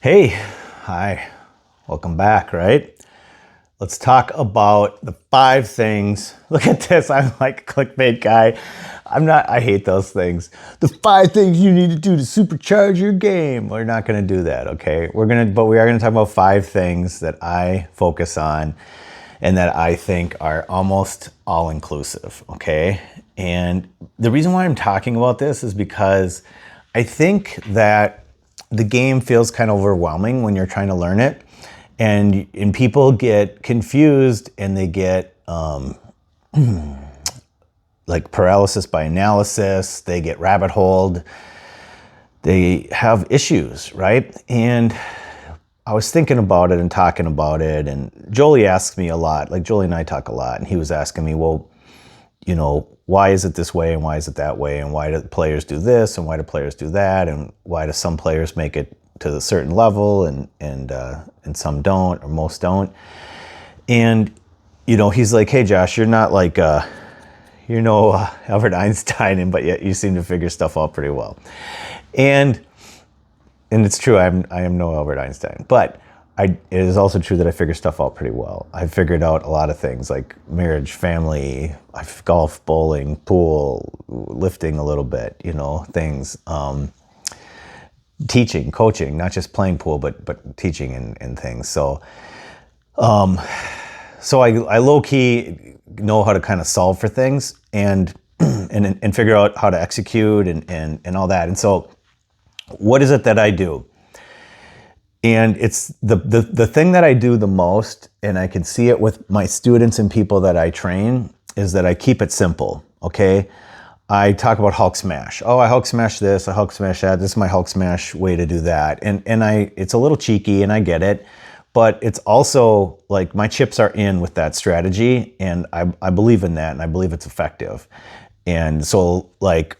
Hey, hi, welcome back, right? Let's talk about the 5 things. Look at this, I'm like a clickbait guy. I hate those things. The 5 things you need to do to supercharge your game. We're not gonna do that, okay? But we are gonna talk about 5 things that I focus on and that I think are almost all inclusive, okay? And the reason why I'm talking about this is because I think that the game feels kind of overwhelming when you're trying to learn it, and people get confused and they get like paralysis by analysis. They get rabbit holed. They have issues, right? And I was thinking about it and talking about it, and Jolie asks me a lot. Like Jolie and I talk a lot, and he was asking me, well, you know, why is it this way and why is it that way, and why do players do this and why do players do that, and why do some players make it to a certain level and some don't, or most don't. And you know, he's like, hey Josh, you're not like Albert Einstein, but yet you seem to figure stuff out pretty well. And it's true, I am no Albert Einstein, but it is also true that I figure stuff out pretty well. I've figured out a lot of things like marriage, family, golf, bowling, pool, lifting a little bit, things. Teaching, coaching, not just playing pool, but teaching and things. So I low-key know how to kind of solve for things and figure out how to execute and all that. And so what is it that I do? And it's the thing that I do the most, and I can see it with my students and people that I train, is that I keep it simple, okay? I talk about Hulk smash. Oh, I Hulk smash this, I Hulk smash that. This is my Hulk smash way to do that. And it's a little cheeky, and I get it, but it's also like my chips are in with that strategy, and I believe in that, and I believe it's effective. And so like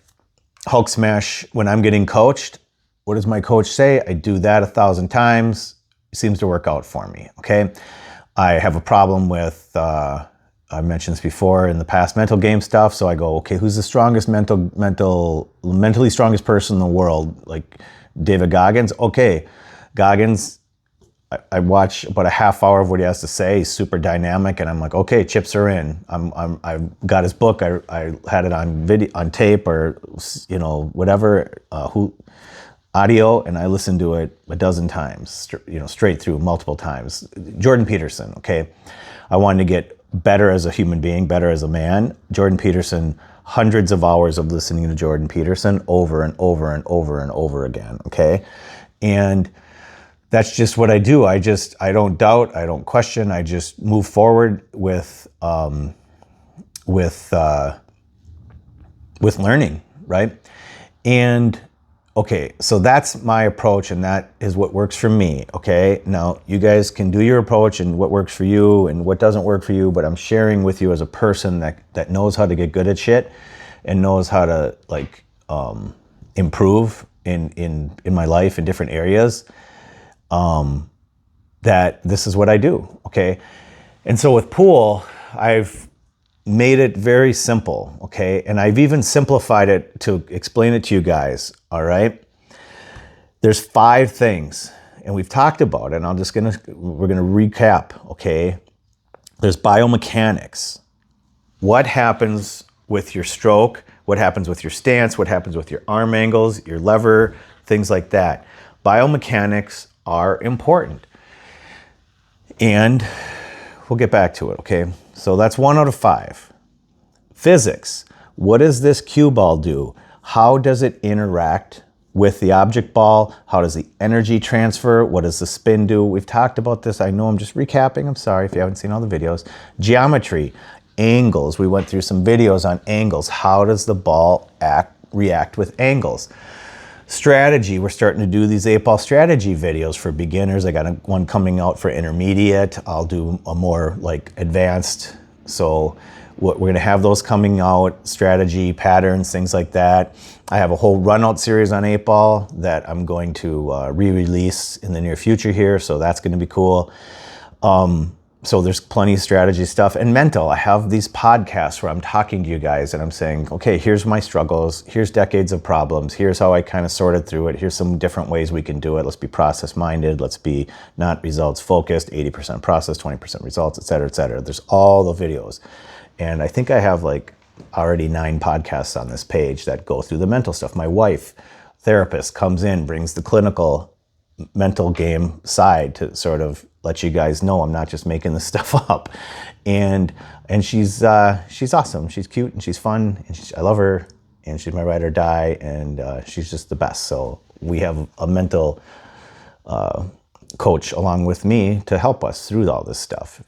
Hulk smash, when I'm getting coached, what does my coach say? I do that 1,000 times. It seems to work out for me, okay? I have a problem with, I mentioned this before in the past, mental game stuff. So I go, okay, who's the strongest mentally strongest person in the world? Like David Goggins? Okay, Goggins, I watch about a half hour of what he has to say. He's super dynamic, and I'm like, okay, chips are in. I've got his book. I had it on video, on tape, or whatever, audio, and I listened to it a dozen times, straight through, multiple times. Jordan Peterson, okay? I wanted to get better as a human being, better as a man. Jordan Peterson, hundreds of hours of listening to Jordan Peterson over and over and over and over again, okay? And that's just what I do. I don't doubt, I don't question, I just move forward with learning, right? And okay, so that's my approach, and that is what works for me, okay? Now, you guys can do your approach and what works for you and what doesn't work for you, but I'm sharing with you as a person that knows how to get good at shit and knows how to improve in my life in different areas, that this is what I do, okay? And so with pool, I've made it very simple, okay? And I've even simplified it to explain it to you guys, all right? There's 5 things, and we've talked about it, and we're gonna recap, okay? There's biomechanics. What happens with your stroke? What happens with your stance? What happens with your arm angles, your lever, things like that. Biomechanics are important. And we'll get back to it, okay? So that's 1 out of 5. Physics. What does this cue ball do? How does it interact with the object ball? How does the energy transfer? What does the spin do? We've talked about this. I know I'm just recapping. I'm sorry if you haven't seen all the videos. Geometry. Angles. We went through some videos on angles. How does the ball react with angles? Strategy, we're starting to do these 8-ball strategy videos for beginners. I got one coming out for intermediate. I'll do a more like advanced. So we're gonna have those coming out, strategy, patterns, things like that. I have a whole run-out series on 8-ball that I'm going to re-release in the near future here, so that's gonna be cool. So there's plenty of strategy stuff and mental. I have these podcasts where I'm talking to you guys and I'm saying, okay, here's my struggles. Here's decades of problems. Here's how I kind of sorted through it. Here's some different ways we can do it. Let's be process minded. Let's be not results focused, 80% process, 20% results, et cetera, et cetera. There's all the videos. And I think I have like already 9 podcasts on this page that go through the mental stuff. My wife, therapist, comes in, brings the clinical mental game side to sort of let you guys know I'm not just making this stuff up. And she's awesome. She's cute and she's fun and I love her and she's my ride or die and she's just the best. So we have a mental coach along with me to help us through all this stuff.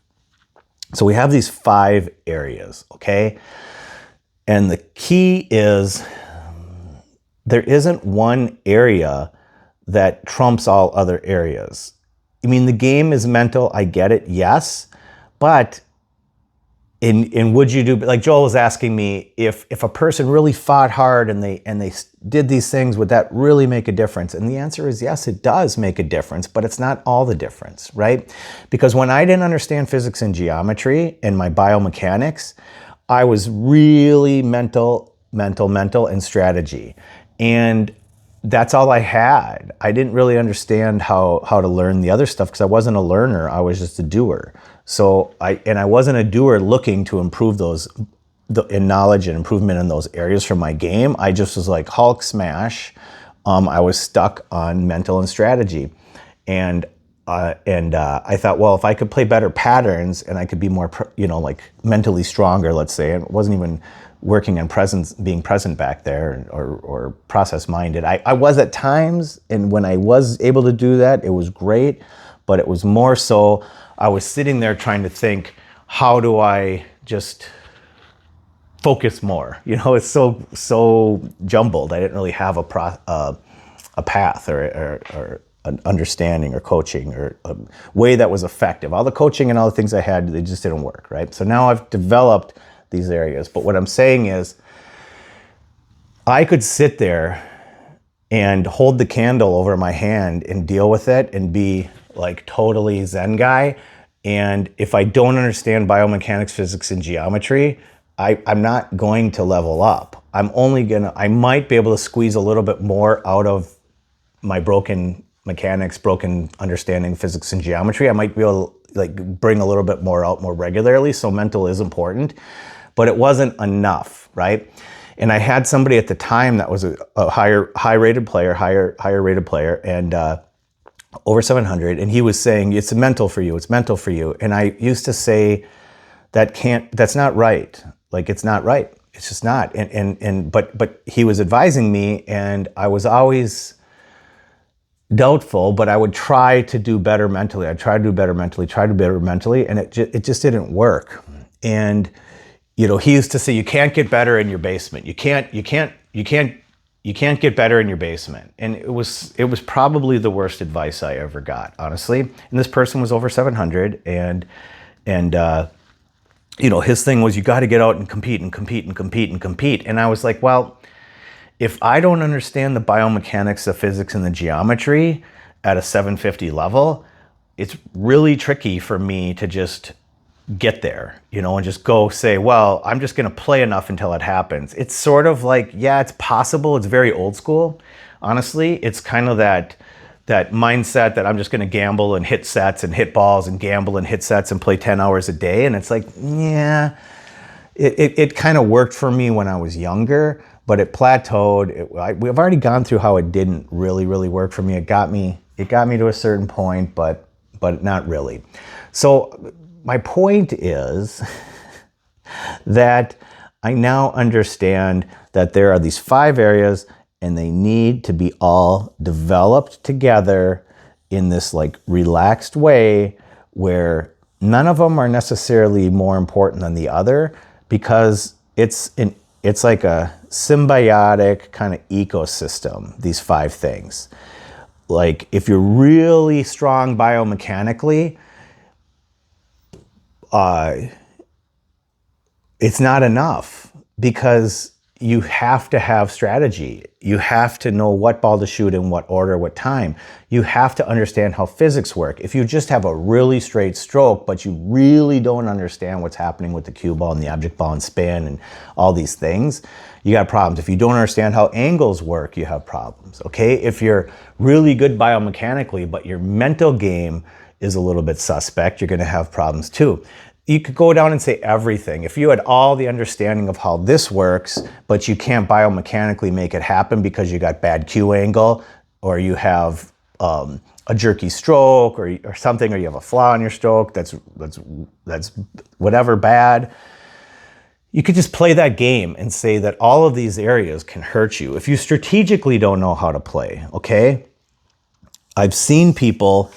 So we have these 5 areas, okay? And the key is there isn't one area that trumps all other areas. I mean, the game is mental, I get it, yes, but in would you do, like Joel was asking me, if a person really fought hard and they did these things, would that really make a difference? And the answer is yes, it does make a difference, but it's not all the difference, right? Because when I didn't understand physics and geometry and my biomechanics, I was really mental and strategy. And that's all I had. I didn't really understand how to learn the other stuff because I wasn't a learner. I was just a doer. So I wasn't a doer looking to improve in knowledge and improvement in those areas from my game. I just was like Hulk smash. I was stuck on mental and strategy. And I thought, well, if I could play better patterns and I could be more, like mentally stronger, let's say, and it wasn't even working on being present back there or process minded. I was at times, and when I was able to do that, it was great, but it was more so I was sitting there trying to think, how do I just focus more? It's so jumbled. I didn't really have a path or an understanding or coaching or a way that was effective. All the coaching and all the things I had, they just didn't work, right? So now I've developed these areas. But what I'm saying is I could sit there and hold the candle over my hand and deal with it and be like totally Zen guy. And if I don't understand biomechanics, physics, and geometry, I'm not going to level up. I might be able to squeeze a little bit more out of my broken mechanics, broken understanding physics and geometry. I might be able to bring a little bit more out more regularly. So mental is important, but it wasn't enough, right? And I had somebody at the time that was a higher rated player, and over 700, and he was saying, it's mental for you. And I used to say, that's not right. It's not right. It's just not. But he was advising me, and I was always doubtful, but I would try to do better mentally. I'd try to do better mentally, and it just didn't work. And he used to say, you can't get better in your basement. You can't get better in your basement. And it was probably the worst advice I ever got, honestly. And this person was over 700, and his thing was, you got to get out and compete. And I was like, well, if I don't understand the biomechanics, the physics, and the geometry at a 750 level, it's really tricky for me to just get there, and just go say, well, I'm just going to play enough until it happens. It's sort of like, yeah, it's possible. It's very old school. Honestly, it's kind of that mindset that I'm just going to gamble and hit sets and hit balls and gamble and hit sets and play 10 hours a day. And it's like, yeah, it kind of worked for me when I was younger, but it plateaued. We've already gone through how it didn't really work for me. It got me to a certain point, but not really. So my point is that I now understand that there are these 5 areas and they need to be all developed together in this relaxed way where none of them are necessarily more important than the other, because it's like a symbiotic kind of ecosystem, these 5 things. Like if you're really strong biomechanically, it's not enough, because you have to have strategy. You have to know what ball to shoot in what order, what time. You have to understand how physics work. If you just have a really straight stroke, but you really don't understand what's happening with the cue ball and the object ball and spin and all these things, you got problems. If you don't understand how angles work, you have problems, okay? If you're really good biomechanically, but your mental game is a little bit suspect, you're gonna have problems too. You could go down and say everything. If you had all the understanding of how this works, but you can't biomechanically make it happen because you got bad cue angle, or you have a jerky stroke, or something, or you have a flaw in your stroke that's whatever bad, you could just play that game and say that all of these areas can hurt you if you strategically don't know how to play, okay? I've seen people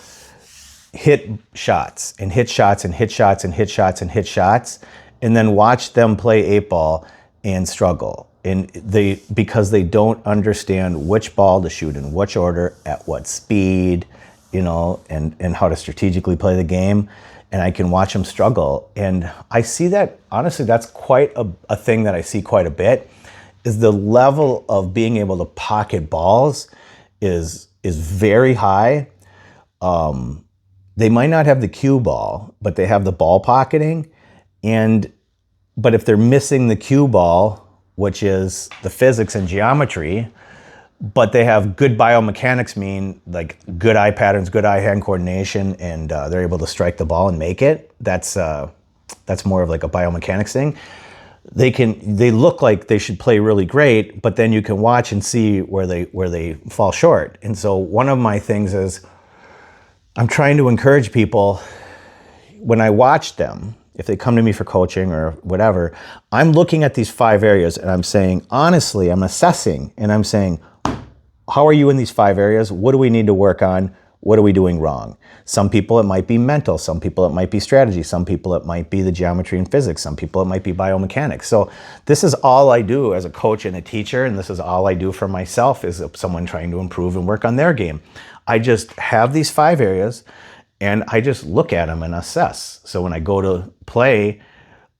hit shots and hit shots and hit shots and hit shots and hit shots, and then watch them play 8-ball and struggle. And because they don't understand which ball to shoot in which order, at what speed, you know, and how to strategically play the game. And I can watch them struggle. And I see that, honestly, that's quite a thing that I see quite a bit, is the level of being able to pocket balls is very high. They might not have the cue ball, but they have the ball pocketing. But if they're missing the cue ball, which is the physics and geometry, but they have good biomechanics, mean like good eye patterns, good eye-hand coordination, and they're able to strike the ball and make it. That's more of like a biomechanics thing. They look like they should play really great, but then you can watch and see where they fall short. And so one of my things is, I'm trying to encourage people, when I watch them, if they come to me for coaching or whatever, I'm looking at these 5 areas and I'm saying, honestly, I'm assessing and I'm saying, how are you in these 5 areas? What do we need to work on? What are we doing wrong? Some people it might be mental, some people it might be strategy, some people it might be the geometry and physics, some people it might be biomechanics. So this is all I do as a coach and a teacher, and this is all I do for myself as someone trying to improve and work on their game. I just have these 5 areas and I just look at them and assess. So when I go to play,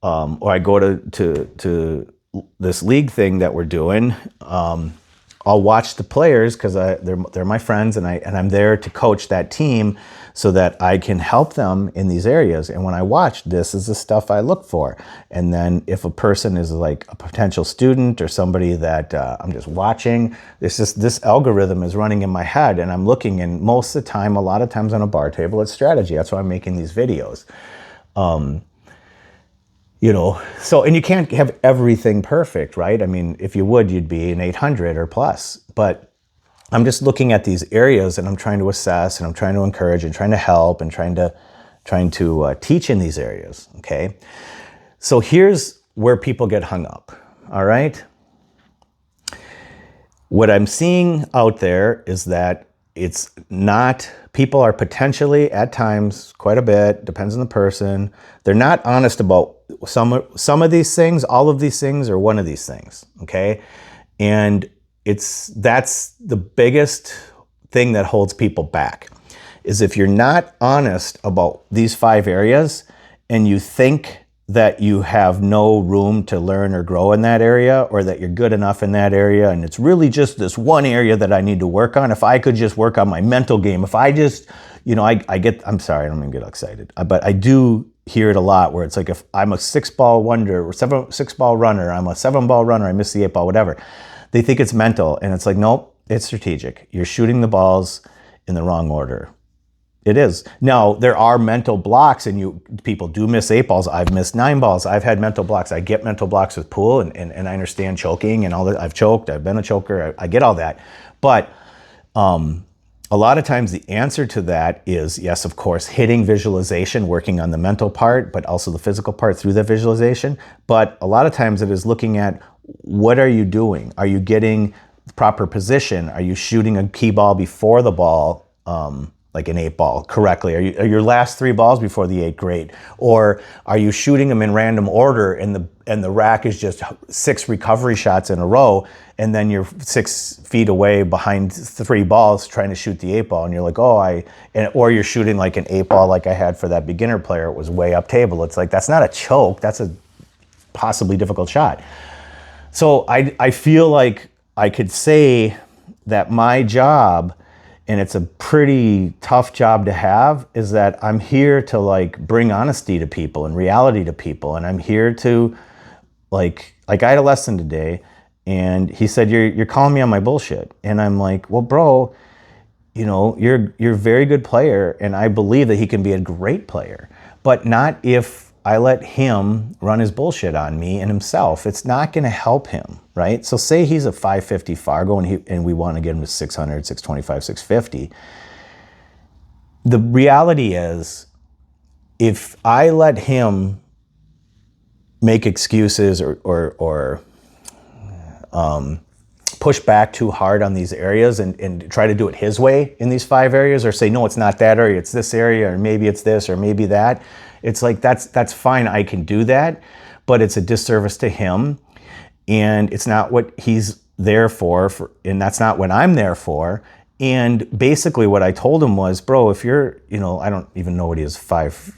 or I go to this league thing that we're doing, I'll watch the players because they're my friends, and I'm there to coach that team so that I can help them in these areas. And when I watch, this is the stuff I look for. And then if a person is like a potential student or somebody that I'm just watching, this algorithm is running in my head, and I'm looking, and most of the time, a lot of times on a bar table, it's strategy. That's why I'm making these videos. You know, so, and you can't have everything perfect, right? I mean, if you would, you'd be an 800 or plus, but I'm just looking at these areas and I'm trying to assess and I'm trying to encourage and trying to help and trying to teach in these areas, okay? So here's where people get hung up, all right? What I'm seeing out there is that it's not, people are potentially at times, quite a bit, depends on the person, they're not honest about some of these things, all of these things, or one of these things, okay? And that's the biggest thing that holds people back, is if you're not honest about these 5 areas and you think that you have no room to learn or grow in that area, or that you're good enough in that area, and it's really just this one area that I need to work on. If I could just work on my mental game, if I just, you know, I'm sorry, I don't even get excited, but I do hear it a lot where it's like, if I'm a 6-ball wonder or 6-ball runner, I'm a 7-ball runner, I miss the 8-ball, whatever. They think it's mental, and it's like, nope, it's strategic. You're shooting the balls in the wrong order. It is. Now, there are mental blocks, and people do miss 8 balls. I've missed 9 balls. I've had mental blocks. I get mental blocks with pool, and I understand choking and all that. I've choked. I've been a choker. I get all that. But a lot of times the answer to that is, yes, of course, hitting visualization, working on the mental part, but also the physical part through the visualization. But a lot of times it is looking at, what are you doing? Are you getting the proper position? Are you shooting a key ball before the ball, like an 8-ball correctly? Are your last 3 balls before the 8 great? Or are you shooting them in random order, and the rack is just 6 recovery shots in a row, and then you're 6 feet away behind 3 balls trying to shoot the 8-ball, and you're like, or you're shooting like an 8-ball like I had for that beginner player. It was way up table. It's like, that's not a choke. That's a possibly difficult shot. So I feel like I could say that my job, and it's a pretty tough job to have, is that I'm here to like bring honesty to people and reality to people. And I'm here to like I had a lesson today, and he said, you're calling me on my bullshit. And I'm like, well, bro, you know, you're a very good player, and I believe that he can be a great player, but not if I let him run his bullshit on me and himself. It's not going to help him, right? So say he's a 550 Fargo and we want to get him to 600, 625, 650. The reality is, if I let him make excuses or push back too hard on these areas and try to do it his way in these 5 areas, or say, no, it's not that area, it's this area, or maybe it's this, or maybe that. It's like, that's fine. I can do that, but it's a disservice to him, and it's not what he's there for, and that's not what I'm there for. And basically what I told him was, bro, if you're, you know, I don't even know what he is,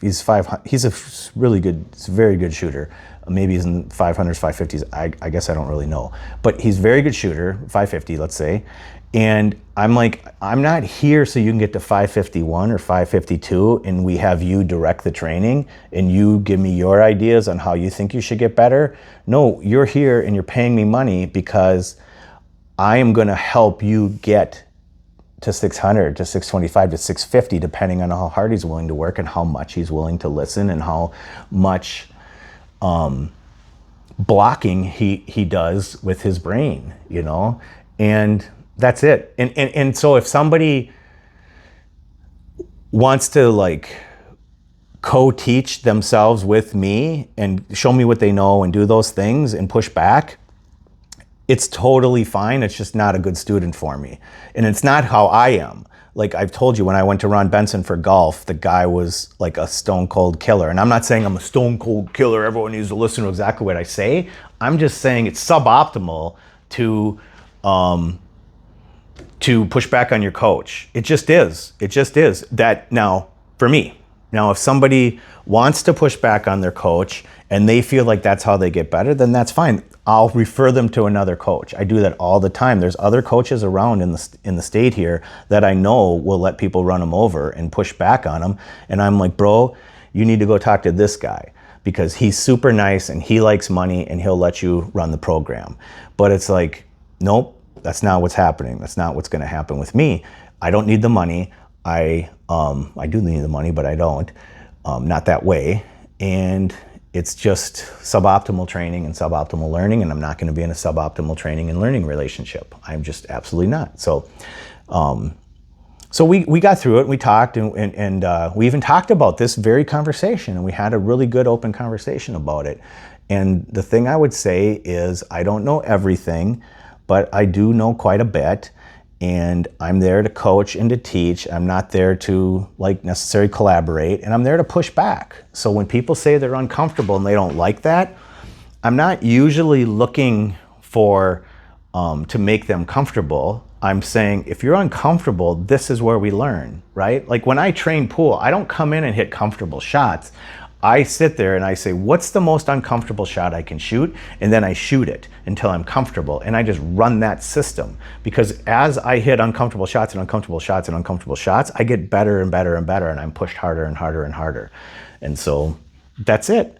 he's a really good, he's a very good shooter. Maybe he's in 500s, 550s. I guess I don't really know. But he's a very good shooter, 550, let's say. And I'm like, I'm not here so you can get to 551 or 552 and we have you direct the training and you give me your ideas on how you think you should get better. No, you're here and you're paying me money because I am going to help you get to 600, to 625, to 650, depending on how hard he's willing to work and how much he's willing to listen and how much blocking he does with his brain, you know, and that's it. And so if somebody wants to like co-teach themselves with me and show me what they know and do those things and push back, it's totally fine. It's just not a good student for me. And it's not how I am. Like I've told you, when I went to Ron Benson for golf, the guy was like a stone cold killer. And I'm not saying I'm a stone cold killer. Everyone needs to listen to exactly what I say. I'm just saying it's suboptimal to push back on your coach. It just is. It just is. That now, for me, now if somebody wants to push back on their coach and they feel like that's how they get better, then that's fine. I'll refer them to another coach. I do that all the time. There's other coaches around in the state here that I know will let people run them over and push back on them. And I'm like, bro, you need to go talk to this guy because he's super nice and he likes money and he'll let you run the program. But it's like, nope, that's not what's happening. That's not what's going to happen with me. I don't need the money. I do need the money, but I don't. Not that way. And it's just suboptimal training and suboptimal learning, and I'm not going to be in a suboptimal training and learning relationship. I'm just absolutely not. So we got through it. We talked, and we even talked about this very conversation, and we had a really good open conversation about it. And the thing I would say is I don't know everything, but I do know quite a bit. And I'm there to coach and to teach. I'm not there to like necessarily collaborate, and I'm there to push back. So when people say they're uncomfortable and they don't like that, I'm not usually looking for to make them comfortable. I'm saying, if you're uncomfortable, this is where we learn, right? Like when I train pool, I don't come in and hit comfortable shots. I sit there and I say, what's the most uncomfortable shot I can shoot? And then I shoot it until I'm comfortable. And I just run that system, because as I hit uncomfortable shots and uncomfortable shots and uncomfortable shots, I get better and better and better, and I'm pushed harder and harder and harder. And so that's it.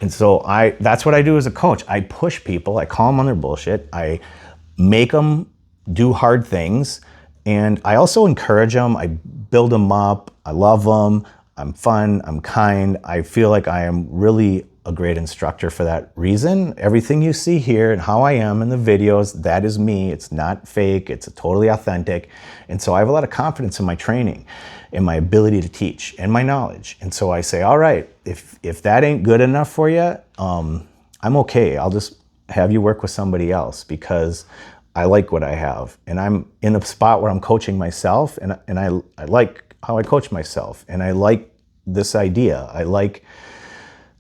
And so that's what I do as a coach. I push people, I call them on their bullshit, I make them do hard things, and I also encourage them, I build them up, I love them, I'm fun, I'm kind. I feel like I am really a great instructor for that reason. Everything you see here and how I am in the videos, that is me. It's not fake, it's totally authentic. And so I have a lot of confidence in my training, in my ability to teach, and my knowledge. And so I say, all right, if that ain't good enough for you, I'm okay. I'll just have you work with somebody else, because I like what I have. And I'm in a spot where I'm coaching myself, and I like how I coach myself, and I like this idea. I like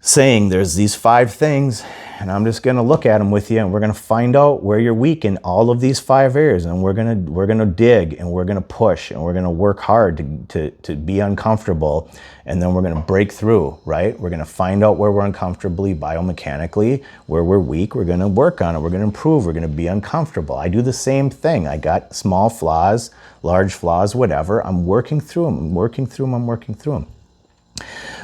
saying there's these 5 things, and I'm just going to look at them with you, and we're going to find out where you're weak in all of these 5 areas, and we're going to dig, and we're going to push, and we're going to work hard to be uncomfortable, and then we're going to break through, right? We're going to find out where we're uncomfortably biomechanically, where we're weak. We're going to work on it. We're going to improve. We're going to be uncomfortable. I do the same thing. I got small flaws, large flaws, whatever. I'm working through them. I'm working through them. I'm working through them.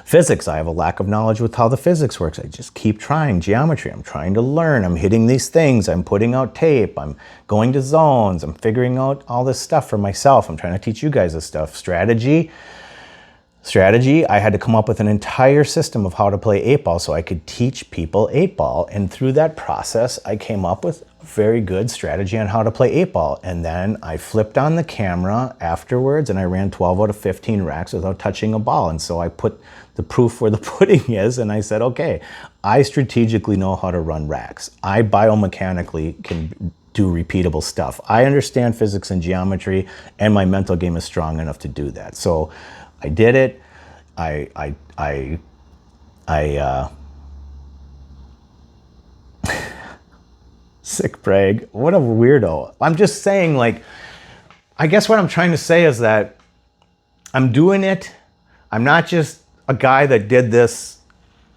Physics, I have a lack of knowledge with how the physics works. I just keep trying. Geometry, I'm trying to learn. I'm hitting these things. I'm putting out tape. I'm going to zones. I'm figuring out all this stuff for myself. I'm trying to teach you guys this stuff. Strategy, I had to come up with an entire system of how to play 8-ball so I could teach people 8-ball. And through that process, I came up with a very good strategy on how to play 8-ball. And then I flipped on the camera afterwards and I ran 12 out of 15 racks without touching a ball. And so I put the proof where the pudding is, and I said, okay, I strategically know how to run racks. I biomechanically can do repeatable stuff. I understand physics and geometry, and my mental game is strong enough to do that. So I did it. Sick brag. What a weirdo. I'm just saying, like, I guess what I'm trying to say is that I'm doing it. I'm not just a guy that did this,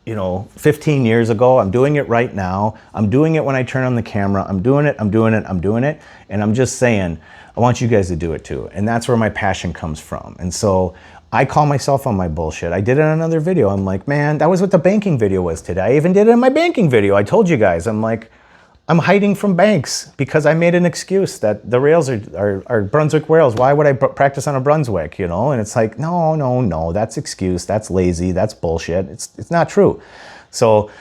15 years ago. I'm doing it right now. I'm doing it when I turn on the camera. I'm doing it. And I'm just saying, I want you guys to do it too. And that's where my passion comes from. And so I call myself on my bullshit. I did it in another video. I'm like, man, that was what the banking video was today. I even did it in my banking video. I told you guys, I'm like, I'm hiding from banks because I made an excuse that the rails are Brunswick rails. Why would I practice on a Brunswick, And it's like, no, that's excuse. That's lazy. That's bullshit. It's not true. So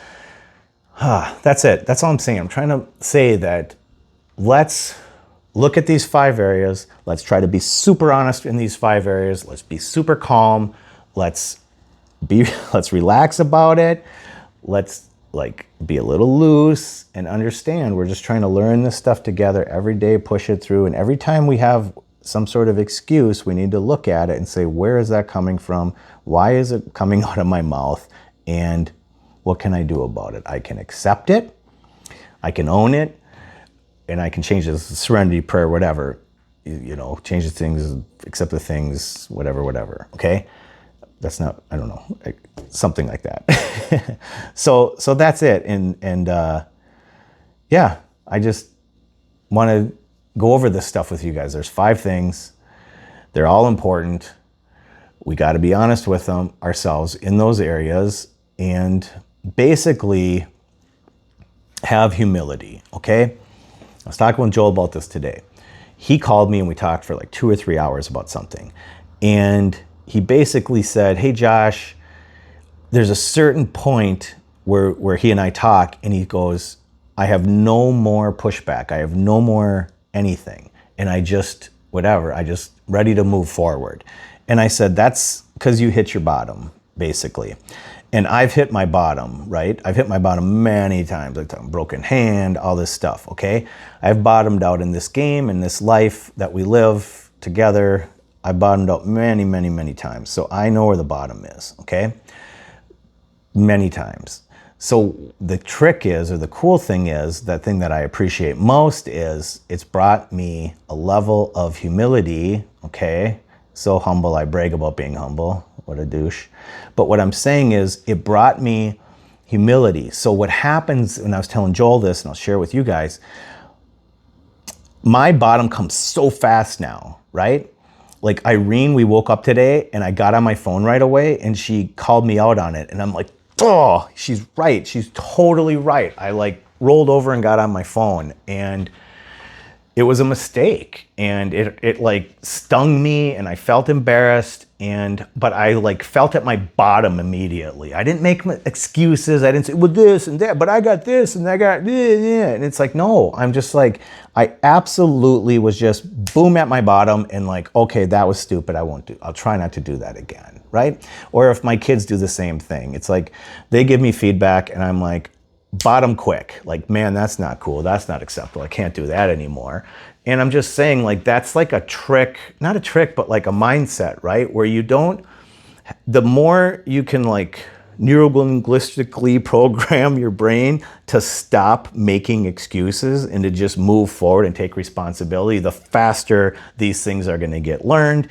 that's it. That's all I'm saying. I'm trying to say that let's look at these 5 areas. Let's try to be super honest in these 5 areas. Let's be super calm. Let's relax about it. Let's be a little loose and understand we're just trying to learn this stuff together every day, push it through. And every time we have some sort of excuse, we need to look at it and say, where is that coming from? Why is it coming out of my mouth? And what can I do about it? I can accept it. I can own it. And I can change this serenity prayer, whatever, change the things, accept the things, whatever. Okay. That's not, I don't know, something like that. So that's it. And yeah, I just want to go over this stuff with you guys. There's 5 things. They're all important. We got to be honest with them ourselves in those areas and basically have humility. Okay. I was talking with Joel about this today. He called me and we talked for like 2 or 3 hours about something. And he basically said, hey, Josh, there's a certain point where he and I talk and he goes, I have no more pushback. I have no more anything. And I just ready to move forward. And I said, that's because you hit your bottom, basically. And I've hit my bottom, right? I've hit my bottom many times, like a broken hand, all this stuff, okay? I've bottomed out in this game, in this life that we live together. I bottomed out many, many, many times. So I know where the bottom is, okay? Many times. So the trick is, or the cool thing is, that thing that I appreciate most is it's brought me a level of humility, okay? So humble, I brag about being humble. What a douche. But what I'm saying is it brought me humility. So what happens, when I was telling Joel this, and I'll share with you guys, my bottom comes so fast now, right? Like Irene, we woke up today and I got on my phone right away and she called me out on it. And I'm like, oh, she's right. She's totally right. I rolled over and got on my phone and it was a mistake and it stung me and I felt embarrassed but I felt at my bottom immediately. I didn't make excuses. I didn't say, well, this and that, but I got this and I got this. And it's like, no, I'm just I absolutely was just boom at my bottom and okay, that was stupid. I'll try not to do that again. Right. Or if my kids do the same thing, it's they give me feedback and I'm bottom quick, man, that's not cool. That's not acceptable. I can't do that anymore. And I'm just saying that's a trick, not a trick, but a mindset, right? Where the more you can neurolinguistically program your brain to stop making excuses and to just move forward and take responsibility, the faster these things are going to get learned,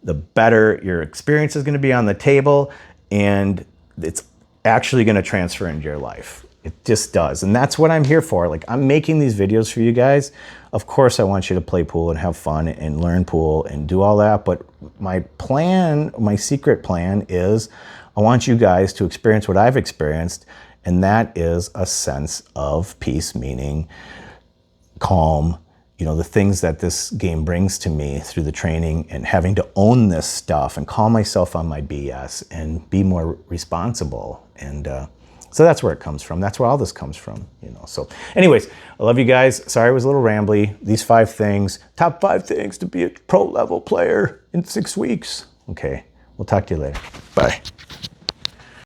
the better your experience is going to be on the table, and it's actually going to transfer into your life. It just does. And that's what I'm here for. Like, I'm making these videos for you guys. Of course, I want you to play pool and have fun and learn pool and do all that. But my plan, my secret plan is I want you guys to experience what I've experienced. And that is a sense of peace, meaning calm, you know, the things that this game brings to me through the training and having to own this stuff and call myself on my BS and be more responsible. And so that's where it comes from. That's where all this comes from, you know. So anyways, I love you guys. Sorry I was a little rambly. These 5 things, top 5 things to be a pro level player in 6 weeks. Okay, we'll talk to you later. Bye.